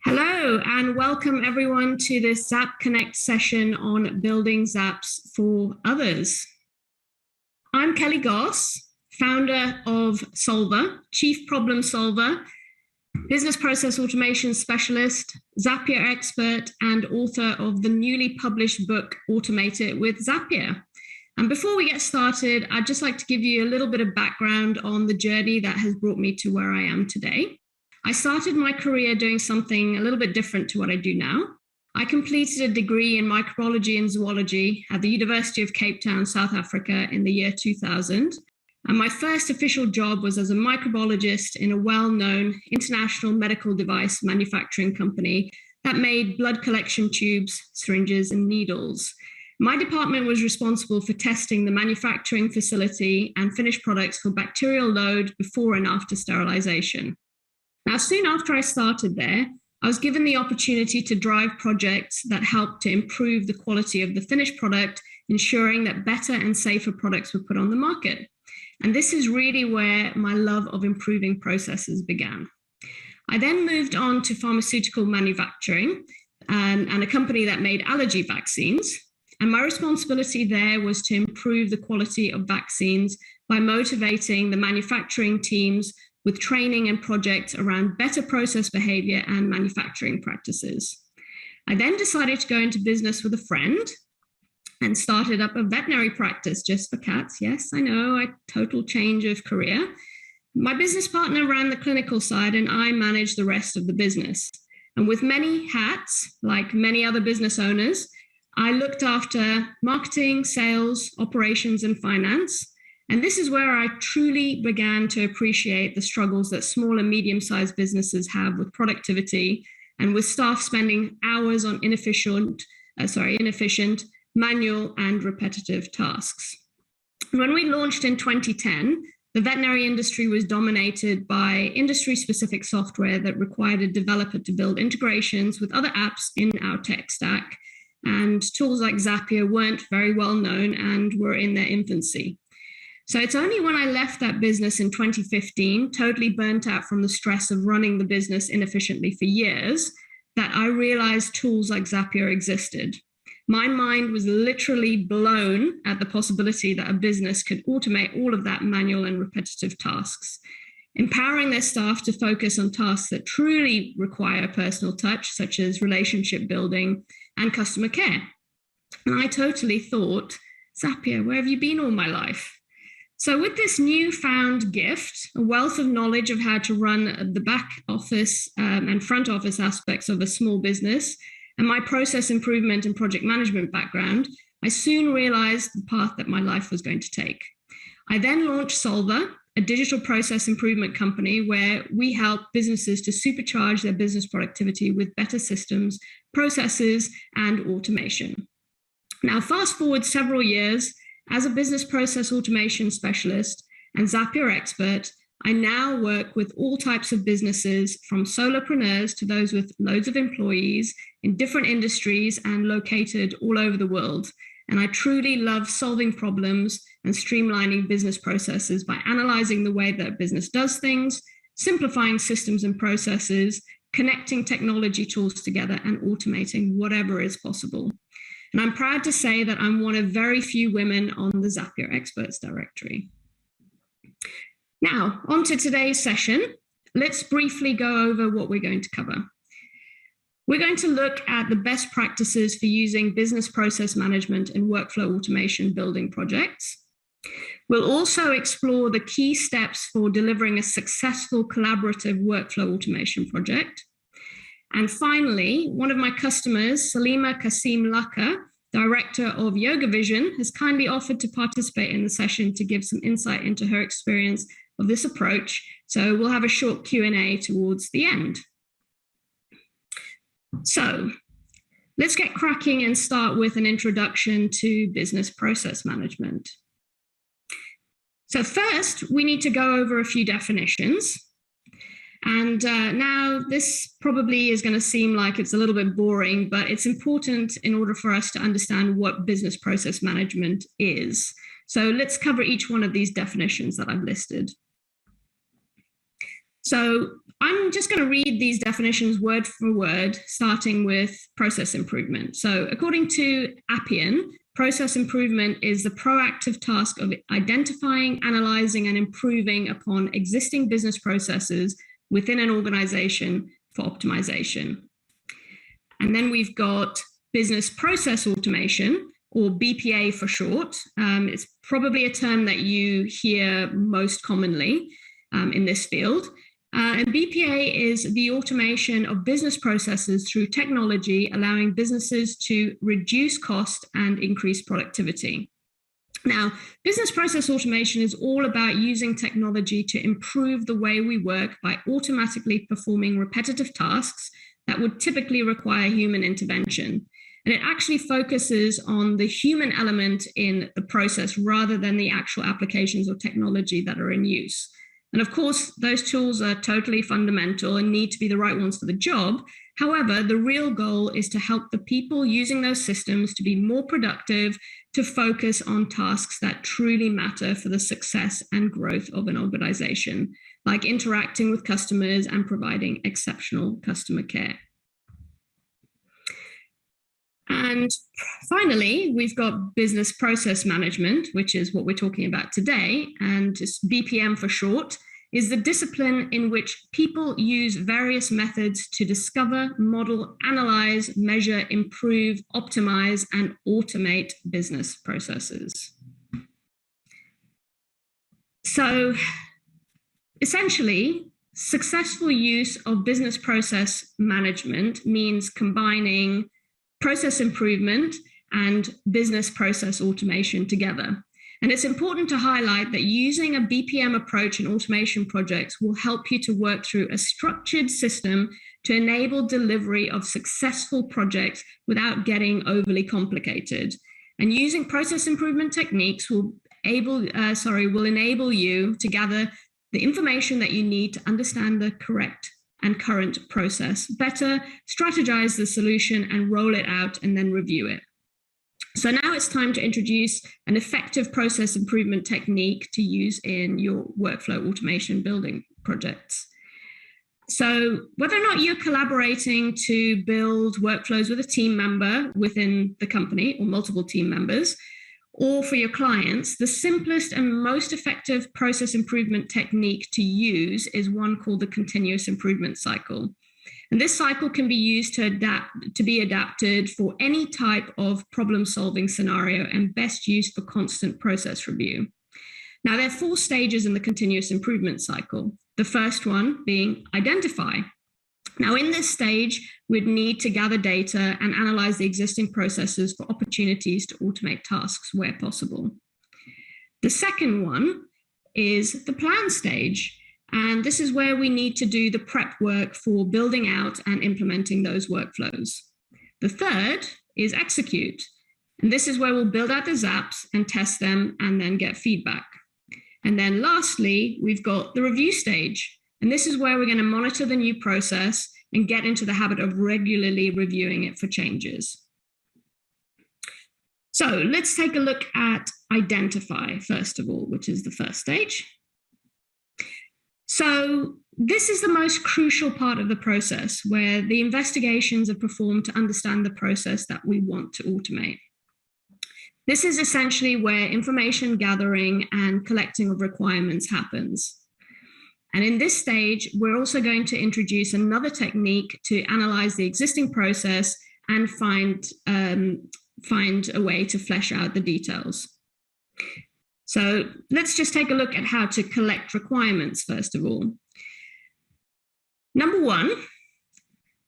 Hello, and welcome everyone to this ZapConnect session on building Zaps for others. I'm Kelly Goss, founder of Solvaa, chief problem solver, business process automation specialist, Zapier expert, and author of the newly published book, Automate It with Zapier. And before we get started, I'd just like to give you a little bit of background on the journey that has brought me to where I am today. I started my career doing something a little bit different to what I do now. I completed a degree in microbiology and zoology at the University of Cape Town, South Africa in the year 2000. And my first official job was as a microbiologist in a well-known international medical device manufacturing company that made blood collection tubes, syringes, and needles. My department was responsible for testing the manufacturing facility and finished products for bacterial load before and after sterilization. Now, soon after I started there, I was given the opportunity to drive projects that helped to improve the quality of the finished product, ensuring that better and safer products were put on the market. And this is really where my love of improving processes began. I then moved on to pharmaceutical manufacturing and a company that made allergy vaccines. And my responsibility there was to improve the quality of vaccines by motivating the manufacturing teams with training and projects around better process behavior and manufacturing practices. I then decided to go into business with a friend and started up a veterinary practice just for cats. Yes, I know, a total change of career. My business partner ran the clinical side and I managed the rest of the business. And with many hats, like many other business owners, I looked after marketing, sales, operations, and finance. And this is where I truly began to appreciate the struggles that small and medium-sized businesses have with productivity and with staff spending hours on inefficient, manual and repetitive tasks. When we launched in 2010, the veterinary industry was dominated by industry-specific software that required a developer to build integrations with other apps in our tech stack. And tools like Zapier weren't very well known and were in their infancy. So it's only when I left that business in 2015, totally burnt out from the stress of running the business inefficiently for years, that I realized tools like Zapier existed. My mind was literally blown at the possibility that a business could automate all of that manual and repetitive tasks, empowering their staff to focus on tasks that truly require personal touch, such as relationship building and customer care. And I totally thought, Zapier, where have you been all my life? So with this newfound gift, a wealth of knowledge of how to run the back office and front office aspects of a small business, and my process improvement and project management background, I soon realized the path that my life was going to take. I then launched Solvaa, a digital process improvement company where we help businesses to supercharge their business productivity with better systems, processes, and automation. Now, fast forward several years, as a business process automation specialist and Zapier expert, I now work with all types of businesses, from solopreneurs to those with loads of employees in different industries and located all over the world. And I truly love solving problems and streamlining business processes by analyzing the way that a business does things, simplifying systems and processes, connecting technology tools together, and automating whatever is possible. And I'm proud to say that I'm one of very few women on the Zapier Experts Directory. Now, on to today's session. Let's briefly go over what we're going to cover. We're going to look at the best practices for using business process management and workflow automation building projects. We'll also explore the key steps for delivering a successful collaborative workflow automation project. And finally, one of my customers, Salimah Kassim-Lakha, director of YogaVision, has kindly offered to participate in the session to give some insight into her experience of this approach. So we'll have a short Q&A towards the end. So let's get cracking and start with an introduction to business process management. So first, we need to go over a few definitions. And now this probably is going to seem like it's a little bit boring, but it's important in order for us to understand what business process management is. So let's cover each one of these definitions that I've listed. So I'm just going to read these definitions word for word, starting with process improvement. So according to Appian, process improvement is the proactive task of identifying, analyzing, and improving upon existing business processes within an organization for optimization. And then we've got business process automation, or BPA for short. It's probably a term that you hear most commonly in this field. And BPA is the automation of business processes through technology, allowing businesses to reduce cost and increase productivity. Now, business process automation is all about using technology to improve the way we work by automatically performing repetitive tasks that would typically require human intervention. And it actually focuses on the human element in the process rather than the actual applications or technology that are in use. And of course, those tools are totally fundamental and need to be the right ones for the job. However, the real goal is to help the people using those systems to be more productive, to focus on tasks that truly matter for the success and growth of an organization, like interacting with customers and providing exceptional customer care. And finally, we've got business process management, which is what we're talking about today, and just BPM for short, is the discipline in which people use various methods to discover, model, analyze, measure, improve, optimize, and automate business processes. So essentially, successful use of business process management means combining process improvement and business process automation together. And it's important to highlight that using a BPM approach in automation projects will help you to work through a structured system to enable delivery of successful projects without getting overly complicated. And using process improvement techniques will enable you to gather the information that you need to understand the correct and current process better, strategize the solution, and roll it out, and then review it. So now it's time to introduce an effective process improvement technique to use in your workflow automation building projects. So whether or not you're collaborating to build workflows with a team member within the company or multiple team members, or for your clients, the simplest and most effective process improvement technique to use is one called the continuous improvement cycle. And this cycle can be used to be adapted for any type of problem-solving scenario and best used for constant process review. Now, there are 4 stages in the continuous improvement cycle. The first one being identify. Now, in this stage, we'd need to gather data and analyze the existing processes for opportunities to automate tasks where possible. The second one is the plan stage. And this is where we need to do the prep work for building out and implementing those workflows. The third is execute. And this is where we'll build out the Zaps and test them and then get feedback. And then lastly, we've got the review stage. And this is where we're going to monitor the new process and get into the habit of regularly reviewing it for changes. So let's take a look at identify, first of all, which is the first stage. So this is the most crucial part of the process, where the investigations are performed to understand the process that we want to automate. This is essentially where information gathering and collecting of requirements happens. And in this stage, we're also going to introduce another technique to analyze the existing process and find a way to flesh out the details. So let's just take a look at how to collect requirements, first of all. Number one,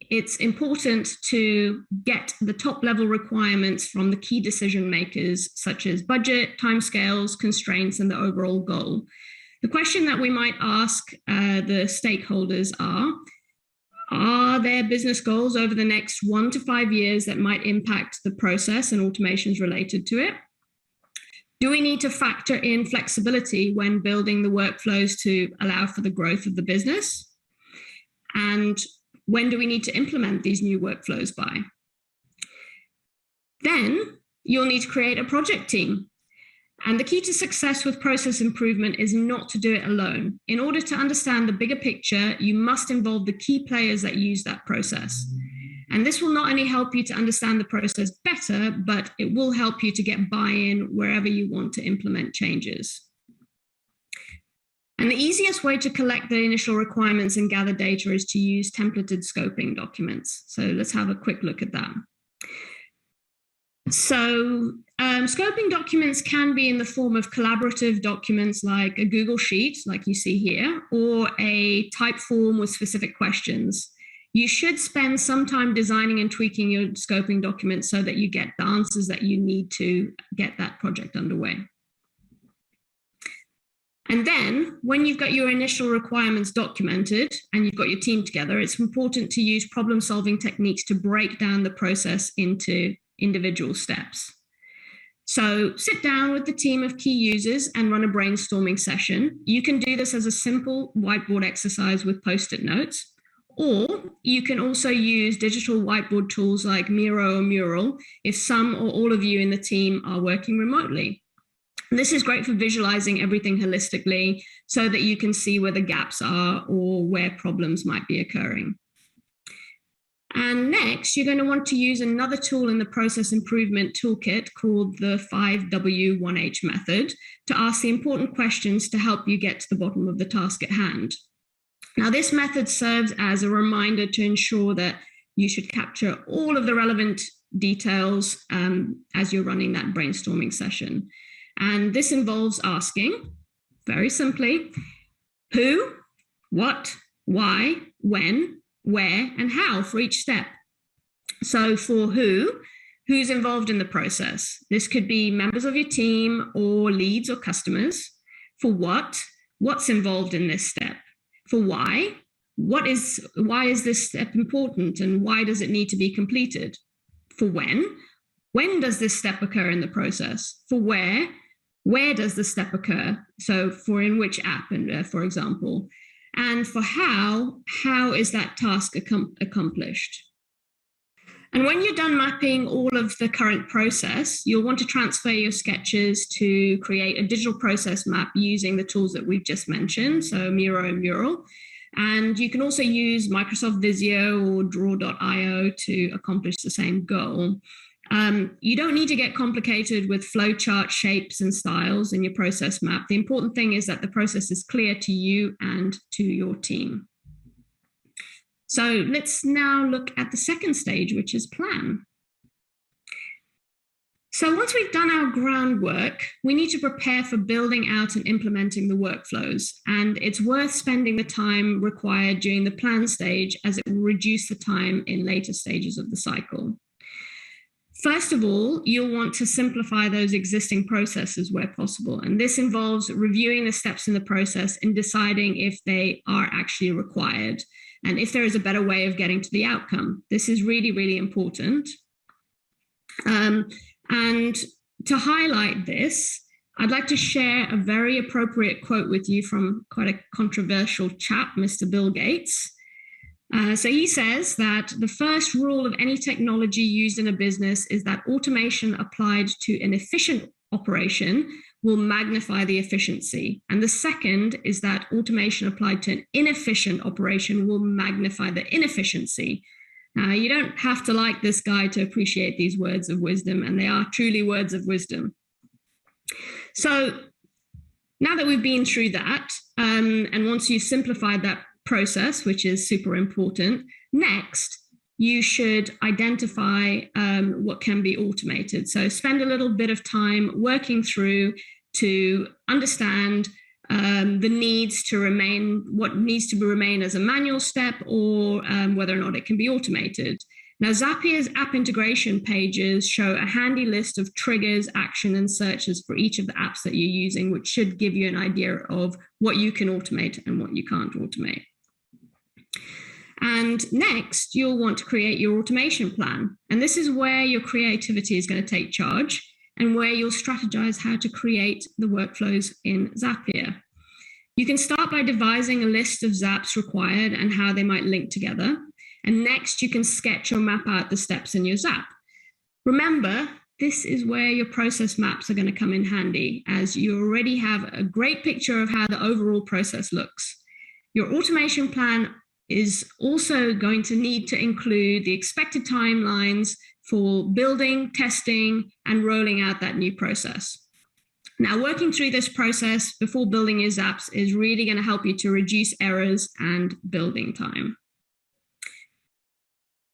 it's important to get the top level requirements from the key decision makers, such as budget, timescales, constraints, and the overall goal. The question that we might ask the stakeholders are there business goals over the next 1 to 5 years that might impact the process and automations related to it? Do we need to factor in flexibility when building the workflows to allow for the growth of the business? And when do we need to implement these new workflows by? Then you'll need to create a project team. And the key to success with process improvement is not to do it alone. In order to understand the bigger picture, you must involve the key players that use that process. And this will not only help you to understand the process better, but it will help you to get buy-in wherever you want to implement changes. And the easiest way to collect the initial requirements and gather data is to use templated scoping documents. So let's have a quick look at that. So scoping documents can be in the form of collaborative documents like a Google Sheet, like you see here, or a type form with specific questions. You should spend some time designing and tweaking your scoping documents so that you get the answers that you need to get that project underway. And then when you've got your initial requirements documented and you've got your team together, it's important to use problem-solving techniques to break down the process into individual steps. So sit down with the team of key users and run a brainstorming session. You can do this as a simple whiteboard exercise with post-it notes, or you can also use digital whiteboard tools like Miro or Mural if some or all of you in the team are working remotely. This is great for visualizing everything holistically so that you can see where the gaps are or where problems might be occurring. And next, you're going to want to use another tool in the process improvement toolkit called the 5W1H method to ask the important questions to help you get to the bottom of the task at hand. Now, this method serves as a reminder to ensure that you should capture all of the relevant details as you're running that brainstorming session. And this involves asking, very simply, who, what, why, when, where, and how for each step. So for who's involved in the process? This could be members of your team or leads or customers. For what's involved in this step? For why is this step important and why does it need to be completed? For when does this step occur in the process? For where does the step occur? So for in which app, and for example. And for how is that task accomplished? And when you're done mapping all of the current process, you'll want to transfer your sketches to create a digital process map using the tools that we've just mentioned, so Miro and Mural. And you can also use Microsoft Visio or Draw.io to accomplish the same goal. You don't need to get complicated with flowchart shapes and styles in your process map. The important thing is that the process is clear to you and to your team. So let's now look at the second stage, which is plan. So once we've done our groundwork, we need to prepare for building out and implementing the workflows. And it's worth spending the time required during the plan stage as it will reduce the time in later stages of the cycle. First of all, you'll want to simplify those existing processes where possible. And this involves reviewing the steps in the process and deciding if they are actually required and if there is a better way of getting to the outcome. This is really, really important. And to highlight this, I'd like to share a very appropriate quote with you from quite a controversial chap, Mr. Bill Gates. So he says that the first rule of any technology used in a business is that automation applied to an efficient operation will magnify the efficiency. And the second is that automation applied to an inefficient operation will magnify the inefficiency. Now, you don't have to like this guy to appreciate these words of wisdom, and they are truly words of wisdom. So now that we've been through that, and once you've simplified that process, which is super important, next, you should identify what can be automated. So spend a little bit of time working through to understand the needs to remain, what needs to remain as a manual step, or whether or not it can be automated. Now, Zapier's app integration pages show a handy list of triggers, action, and searches for each of the apps that you're using, which should give you an idea of what you can automate and what you can't automate. And next, you'll want to create your automation plan. And this is where your creativity is going to take charge and where you'll strategize how to create the workflows in Zapier. You can start by devising a list of Zaps required and how they might link together. And next, you can sketch or map out the steps in your Zap. Remember, this is where your process maps are going to come in handy, as you already have a great picture of how the overall process looks. Your automation plan is also going to need to include the expected timelines for building, testing, and rolling out that new process. Now, working through this process before building your Zaps is really going to help you to reduce errors and building time.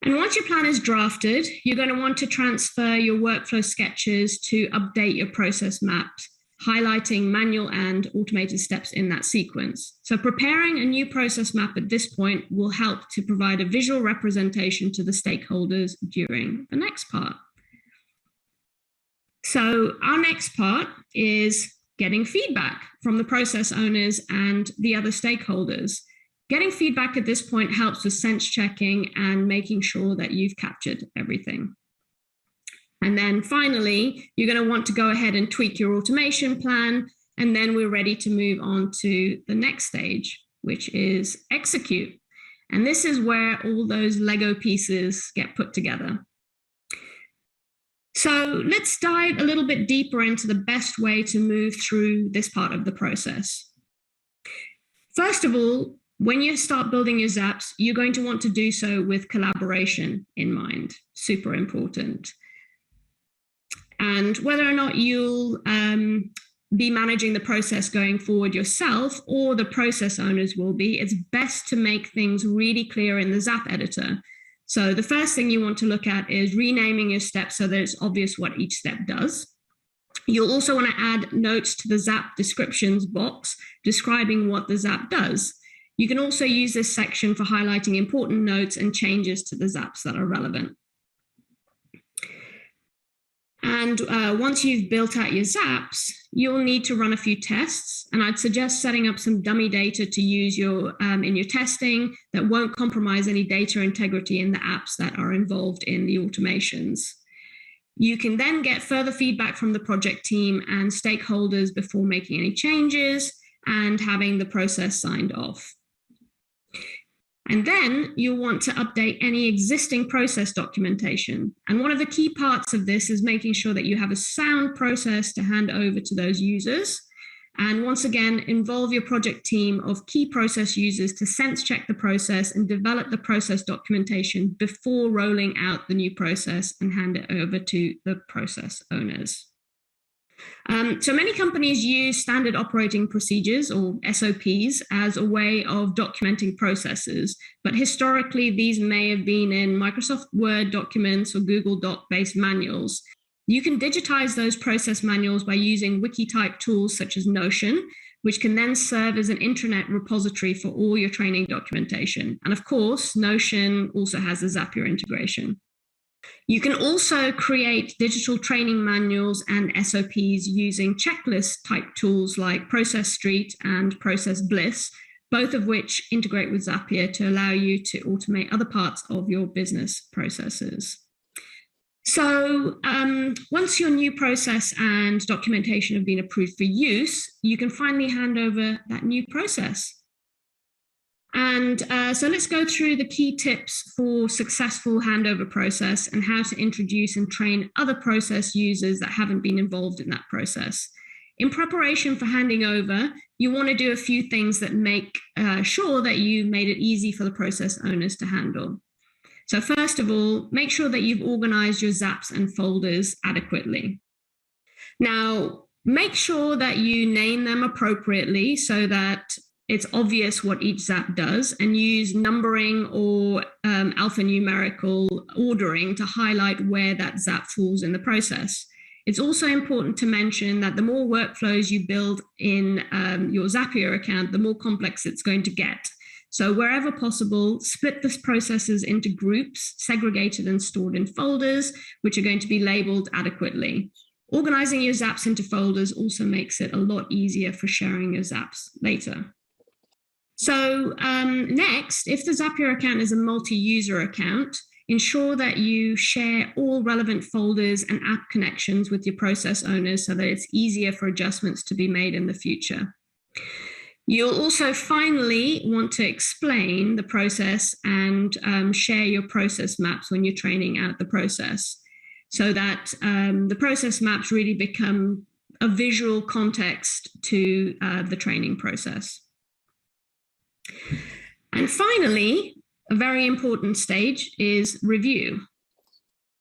And once your plan is drafted, you're going to want to transfer your workflow sketches to update your process maps, highlighting manual and automated steps in that sequence. So preparing a new process map at this point will help to provide a visual representation to the stakeholders during the next part. So our next part is getting feedback from the process owners and the other stakeholders. Getting feedback at this point helps with sense checking and making sure that you've captured everything. And then finally, you're going to want to go ahead and tweak your automation plan, and then we're ready to move on to the next stage, which is execute. And this is where all those Lego pieces get put together. So let's dive a little bit deeper into the best way to move through this part of the process. First of all, when you start building your Zaps, you're going to want to do so with collaboration in mind. Super important. And whether or not you'll be managing the process going forward yourself or the process owners will be, it's best to make things really clear in the Zap editor. So the first thing you want to look at is renaming your steps so that it's obvious what each step does. You'll also want to add notes to the Zap descriptions box describing what the Zap does. You can also use this section for highlighting important notes and changes to the Zaps that are relevant. And once you've built out your Zaps, you'll need to run a few tests. And I'd suggest setting up some dummy data to use in your testing that won't compromise any data integrity in the apps that are involved in the automations. You can then get further feedback from the project team and stakeholders before making any changes and having the process signed off. And then you'll want to update any existing process documentation. And one of the key parts of this is making sure that you have a sound process to hand over to those users. And once again, involve your project team of key process users to sense check the process and develop the process documentation before rolling out the new process and hand it over to the process owners. So many companies use standard operating procedures or SOPs as a way of documenting processes, but historically these may have been in Microsoft Word documents or Google Doc-based manuals. You can digitize those process manuals by using wiki-type tools such as Notion, which can then serve as an intranet repository for all your training documentation. And of course, Notion also has the Zapier integration. You can also create digital training manuals and SOPs using checklist type tools like Process Street and Process Bliss, both of which integrate with Zapier to allow you to automate other parts of your business processes. So once your new process and documentation have been approved for use, you can finally hand over that new process. And so let's go through the key tips for successful handover process and how to introduce and train other process users that haven't been involved in that process. In preparation for handing over, you want to do a few things that make sure that you made it easy for the process owners to handle. So first of all, make sure that you've organized your Zaps and folders adequately. Now, make sure that you name them appropriately so that it's obvious what each Zap does, and use numbering or alphanumerical ordering to highlight where that Zap falls in the process. It's also important to mention that the more workflows you build in your Zapier account, the more complex it's going to get. So wherever possible, split the processes into groups, segregated and stored in folders, which are going to be labeled adequately. Organizing your Zaps into folders also makes it a lot easier for sharing your Zaps later. So next, if the Zapier account is a multi-user account, ensure that you share all relevant folders and app connections with your process owners so that it's easier for adjustments to be made in the future. You'll also finally want to explain the process and share your process maps when you're training out the process. so that the process maps really become a visual context to the training process. And finally, a very important stage is review.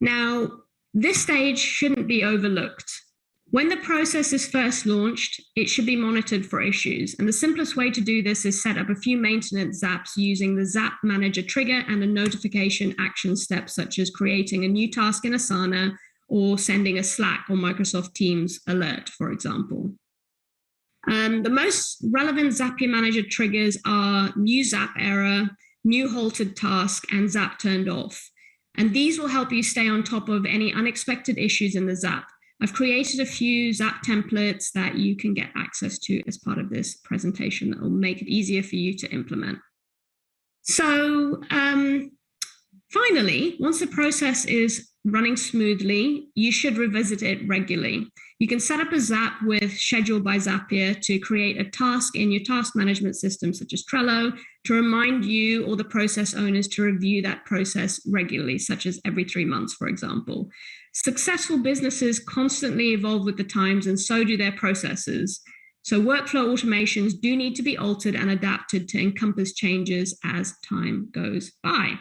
Now, this stage shouldn't be overlooked. When the process is first launched, it should be monitored for issues. And the simplest way to do this is set up a few maintenance Zaps using the Zap Manager trigger and a notification action step, such as creating a new task in Asana or sending a Slack or Microsoft Teams alert, for example. The most relevant Zapier Manager triggers are new Zap error, new halted task, and Zap turned off. And these will help you stay on top of any unexpected issues in the Zap. I've created a few Zap templates that you can get access to as part of this presentation that will make it easier for you to implement. So finally, once the process is running smoothly, you should revisit it regularly. You can set up a Zap with Schedule by Zapier to create a task in your task management system, such as Trello, to remind you or the process owners to review that process regularly, such as every 3 months, for example. Successful businesses constantly evolve with the times, and so do their processes. So workflow automations do need to be altered and adapted to encompass changes as time goes by.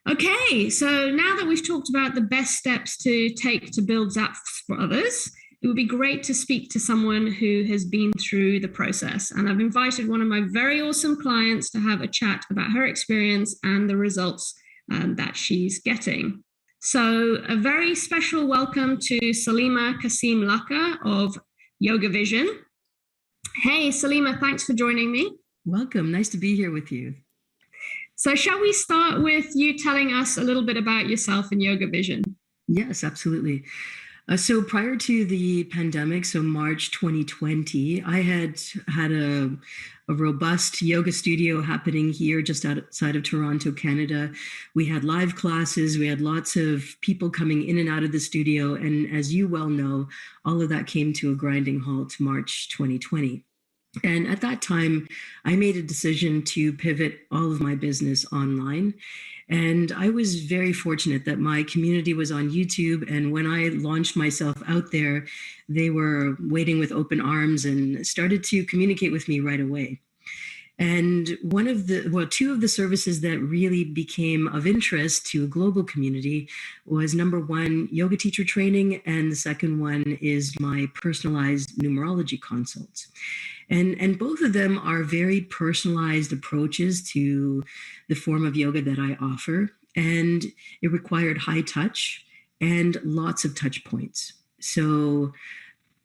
Okay, so now that we've talked about the best steps to take to build Zaps for others, it would be great to speak to someone who has been through the process. And I've invited one of my very awesome clients to have a chat about her experience and the results that she's getting. So a very special welcome to Salimah Kassim-Lakha of YogaVision. Hey, Salimah, thanks for joining me. Welcome. Nice to be here with you. So shall we start with you telling us a little bit about yourself and YogaVision? Yes, absolutely. So prior to the pandemic, so March 2020, I had a robust yoga studio happening here just outside of Toronto, Canada. We had live classes. We had lots of people coming in and out of the studio. And as you well know, all of that came to a grinding halt March 2020. And at that time, I made a decision to pivot all of my business online. And I was very fortunate that my community was on YouTube. And when I launched myself out there, they were waiting with open arms and started to communicate with me right away. And two of the services that really became of interest to a global community was, number one, yoga teacher training. And the second one is my personalized numerology consults. And both of them are very personalized approaches to the form of yoga that I offer. And it required high touch and lots of touch points. So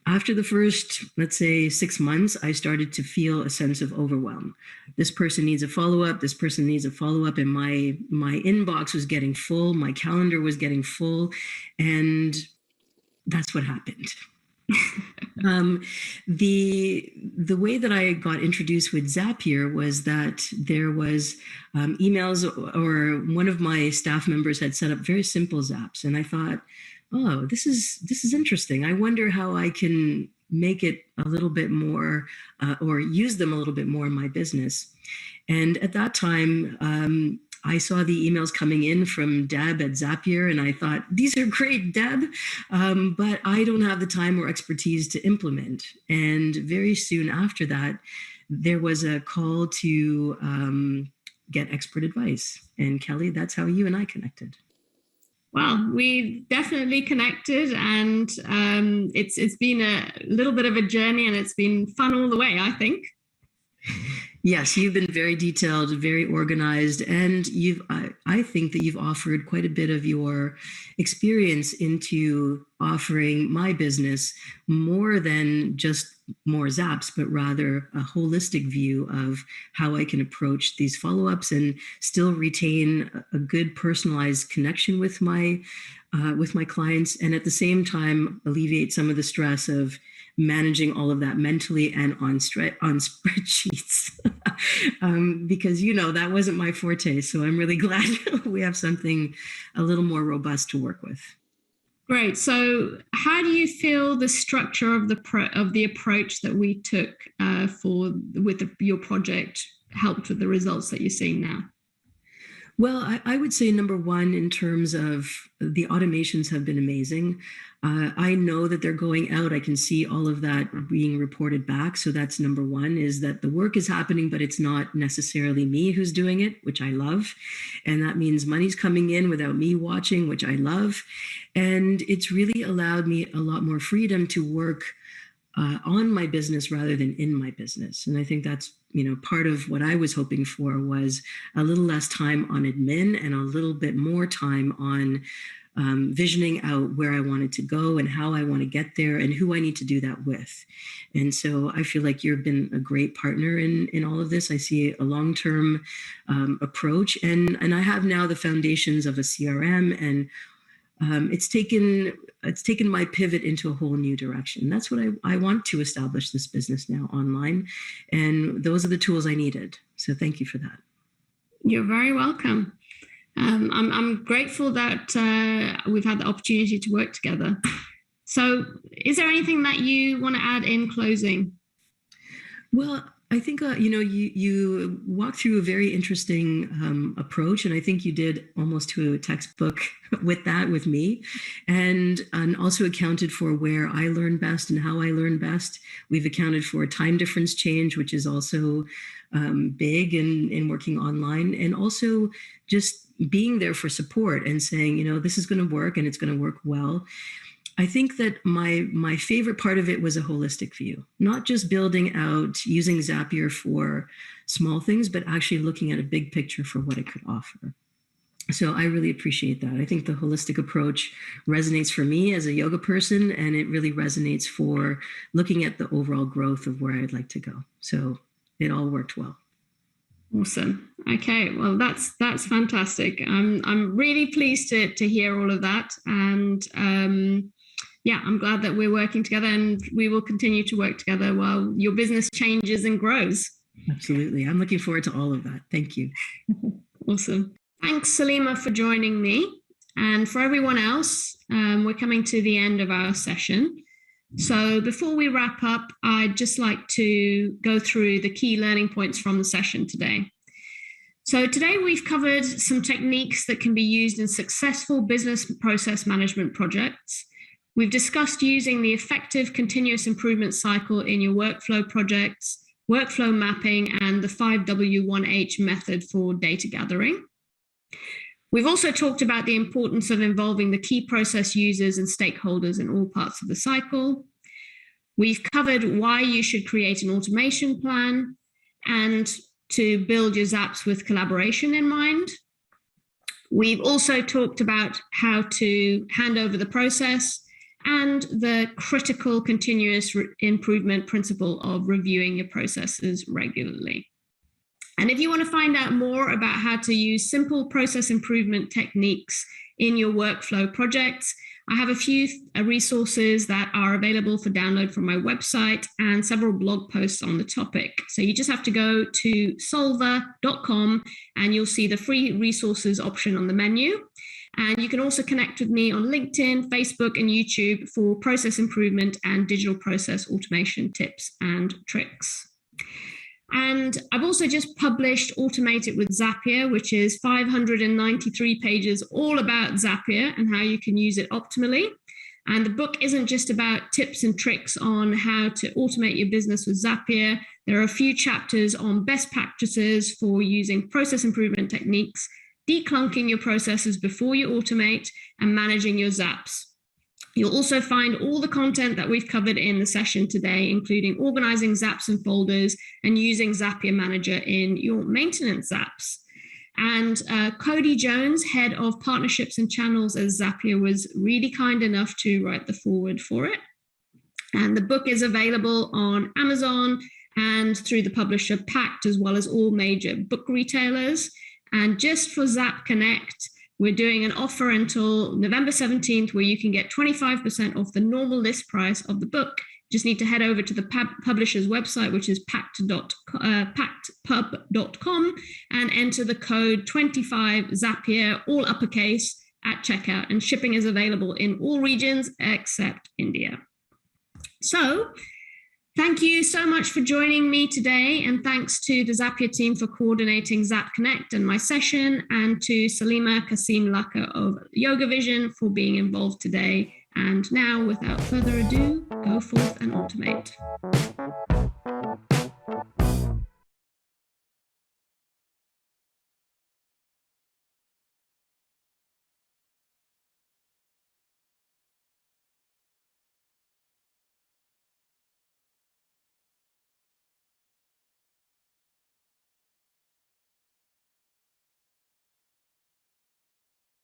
after the first, let's say, 6 months, I started to feel a sense of overwhelm. This person needs a follow-up. This person needs a follow-up. And my inbox was getting full. My calendar was getting full. And that's what happened. The way that I got introduced with Zapier was that there was emails, or one of my staff members had set up very simple Zaps. And I thought, oh, this is interesting. I wonder how I can make it a little bit more or use them a little bit more in my business. And at that time, I saw the emails coming in from Deb at Zapier, and I thought, these are great, Deb, but I don't have the time or expertise to implement. And very soon after that, there was a call to get expert advice. And Kelly, that's how you and I connected. Well, we definitely connected, and it's been a little bit of a journey, and it's been fun all the way, I think. Yes, you've been very detailed, very organized, and I think that you've offered quite a bit of your experience into offering my business more than just more Zaps, but rather a holistic view of how I can approach these follow-ups and still retain a good personalized connection with my clients, and at the same time alleviate some of the stress of managing all of that mentally and on spreadsheets, because that wasn't my forte. So I'm really glad we have something a little more robust to work with. Great. So how do you feel the structure of the approach that we took your project helped with the results that you're seeing now? Well, I would say number one, in terms of the automations have been amazing. I know that they're going out. I can see all of that being reported back. So that's number one, is that the work is happening, but it's not necessarily me who's doing it, which I love. And that means money's coming in without me watching, which I love. And it's really allowed me a lot more freedom to work on my business rather than in my business. And I think that's, part of what I was hoping for was a little less time on admin and a little bit more time on visioning out where I wanted to go and how I want to get there and who I need to do that with. And so I feel like you've been a great partner in all of this. I see a long-term approach, and I have now the foundations of a CRM, and it's taken my pivot into a whole new direction. That's what I want to establish this business now online. And those are the tools I needed. So thank you for that. You're very welcome. I'm grateful that we've had the opportunity to work together. So is there anything that you want to add in closing? Well, I think, you walked through a very interesting approach, and I think you did almost to a textbook with me, and also accounted for where I learn best and how I learn best. We've accounted for time difference change, which is also big in working online, and also just being there for support and saying, this is going to work and it's going to work well. I think that my favorite part of it was a holistic view, not just building out using Zapier for small things, but actually looking at a big picture for what it could offer. So I really appreciate that. I think the holistic approach resonates for me as a yoga person, and it really resonates for looking at the overall growth of where I'd like to go. So it all worked well. Awesome. Okay, well, that's fantastic. I'm really pleased to hear all of that, and I'm glad that we're working together, and we will continue to work together while your business changes and grows. Absolutely. I'm looking forward to all of that. Thank you. Awesome. Thanks, Salimah, for joining me. And for everyone else, we're coming to the end of our session. So before we wrap up, I'd just like to go through the key learning points from the session today. So today we've covered some techniques that can be used in successful business process management projects. We've discussed using the effective continuous improvement cycle in your workflow projects, workflow mapping, and the 5W1H method for data gathering. We've also talked about the importance of involving the key process users and stakeholders in all parts of the cycle. We've covered why you should create an automation plan and to build your Zaps with collaboration in mind. We've also talked about how to hand over the process and the critical continuous improvement principle of reviewing your processes regularly. And if you want to find out more about how to use simple process improvement techniques in your workflow projects, I have a few resources that are available for download from my website and several blog posts on the topic. So you just have to go to solvaa.com and you'll see the free resources option on the menu. And you can also connect with me on LinkedIn, Facebook, and YouTube for process improvement and digital process automation tips and tricks. And I've also just published Automate It with Zapier, which is 593 pages all about Zapier and how you can use it optimally. And the book isn't just about tips and tricks on how to automate your business with Zapier. There are a few chapters on best practices for using process improvement techniques, declunking your processes before you automate, and managing your Zaps. You'll also find all the content that we've covered in the session today, including organizing Zaps and folders and using Zapier Manager in your maintenance Zaps. And Cody Jones, head of partnerships and channels at Zapier, was really kind enough to write the foreword for it. And the book is available on Amazon and through the publisher Pact, as well as all major book retailers. And just for ZapConnect, we're doing an offer until November 17th where you can get 25% off the normal list price of the book. You just need to head over to the publisher's website, which is pactpub.com, and enter the code 25Zapier, all uppercase, at checkout. And shipping is available in all regions except India. So Thank you so much for joining me today, and thanks to the Zapier team for coordinating ZapConnect and my session, and to Salimah Kassim-Lakha of YogaVision for being involved today. And now, without further ado, go forth and automate.